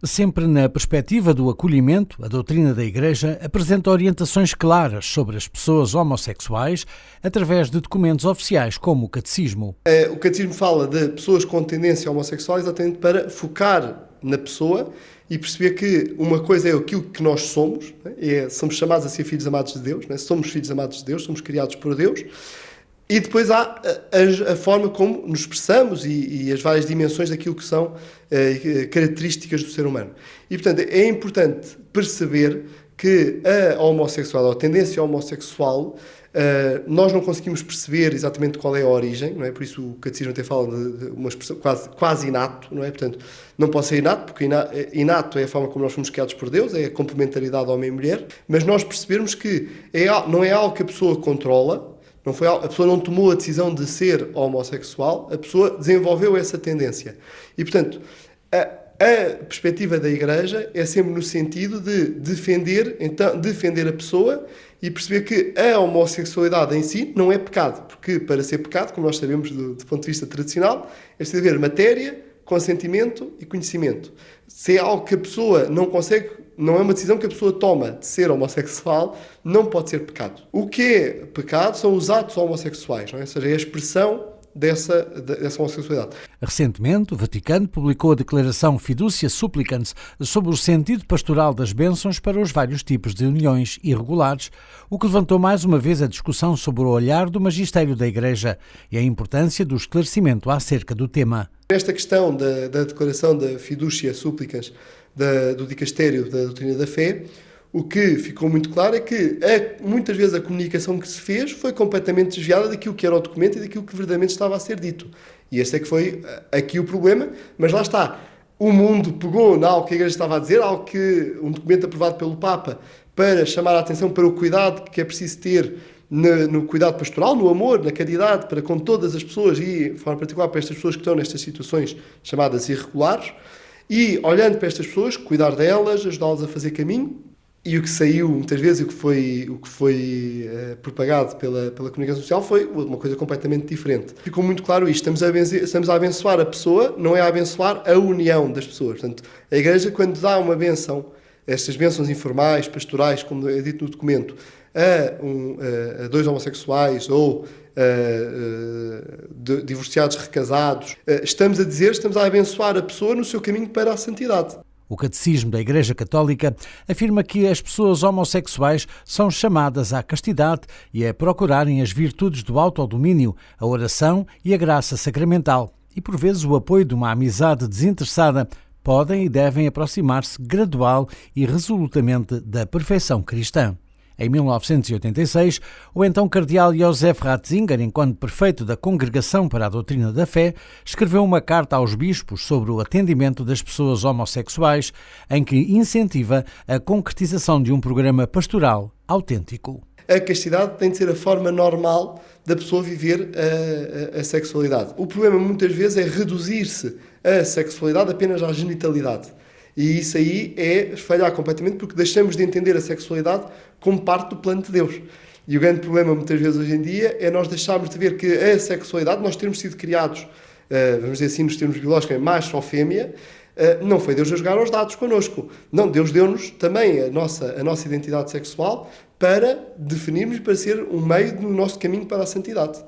Sempre na perspectiva do acolhimento, a doutrina da Igreja apresenta orientações claras sobre as pessoas homossexuais através de documentos oficiais como o Catecismo. O Catecismo fala de pessoas com tendência homossexual exatamente para focar na pessoa e perceber que uma coisa é aquilo que nós somos, somos chamados a ser filhos amados de Deus, somos filhos amados de Deus, somos criados por Deus, e depois há a forma como nos expressamos e as várias dimensões daquilo que são características do ser humano. E, portanto, é importante perceber que a homossexualidade, a tendência homossexual, nós não conseguimos perceber exatamente qual é a origem, não é? Por isso o Catecismo até fala de uma expressão quase inato, não é? Portanto, não pode ser inato, porque inato é a forma como nós fomos criados por Deus, é a complementaridade homem e mulher, mas nós percebermos que não é algo que a pessoa controla, a pessoa não tomou a decisão de ser homossexual, a pessoa desenvolveu essa tendência. E, portanto, a perspectiva da Igreja é sempre no sentido de defender a pessoa e perceber que a homossexualidade em si não é pecado, porque para ser pecado, como nós sabemos do ponto de vista tradicional, é preciso haver matéria, consentimento e conhecimento. Se é algo que a pessoa não consegue, não é uma decisão que a pessoa toma de ser homossexual, não pode ser pecado. O que é pecado são os atos homossexuais, não é? Ou seja, é a expressão dessa homossexualidade. Recentemente, o Vaticano publicou a declaração Fiducia Supplicans sobre o sentido pastoral das bênçãos para os vários tipos de uniões irregulares, o que levantou mais uma vez a discussão sobre o olhar do magistério da Igreja e a importância do esclarecimento acerca do tema. Esta questão da declaração da Fiducia Supplicans do Dicastério da Doutrina da Fé, o que ficou muito claro é que muitas vezes a comunicação que se fez foi completamente desviada daquilo que era o documento e daquilo que verdadeiramente estava a ser dito. E este é que foi aqui o problema, mas lá está. O mundo pegou algo que a Igreja estava a dizer, um documento aprovado pelo Papa, para chamar a atenção para o cuidado que é preciso ter no cuidado pastoral, no amor, na caridade, para com todas as pessoas e, de forma particular, para estas pessoas que estão nestas situações chamadas irregulares. E, olhando para estas pessoas, cuidar delas, ajudá-las a fazer caminho. E o que saiu, muitas vezes, o que foi propagado pela comunicação social foi uma coisa completamente diferente. Ficou muito claro isto. Estamos a abençoar a pessoa, não é a abençoar a união das pessoas. Portanto, a Igreja, quando dá uma bênção, estas bênçãos informais, pastorais, como é dito no documento, a dois homossexuais ou divorciados recasados, estamos a abençoar a pessoa no seu caminho para a santidade. O Catecismo da Igreja Católica afirma que as pessoas homossexuais são chamadas à castidade e a procurarem as virtudes do autodomínio, a oração e a graça sacramental. E, por vezes, o apoio de uma amizade desinteressada podem e devem aproximar-se gradual e resolutamente da perfeição cristã. Em 1986, o então cardeal Josef Ratzinger, enquanto prefeito da Congregação para a Doutrina da Fé, escreveu uma carta aos bispos sobre o atendimento das pessoas homossexuais, em que incentiva a concretização de um programa pastoral autêntico. A castidade tem de ser a forma normal da pessoa viver a sexualidade. O problema, muitas vezes, é reduzir-se a sexualidade apenas à genitalidade. E isso aí é falhar completamente porque deixamos de entender a sexualidade como parte do plano de Deus. E o grande problema, muitas vezes, hoje em dia, é nós deixarmos de ver que a sexualidade, nós termos sido criados, vamos dizer assim, nos termos biológicos, macho ou fêmea, não foi Deus a jogar aos dados connosco. Não, Deus deu-nos também a nossa identidade sexual para definirmos, para ser um meio do nosso caminho para a santidade.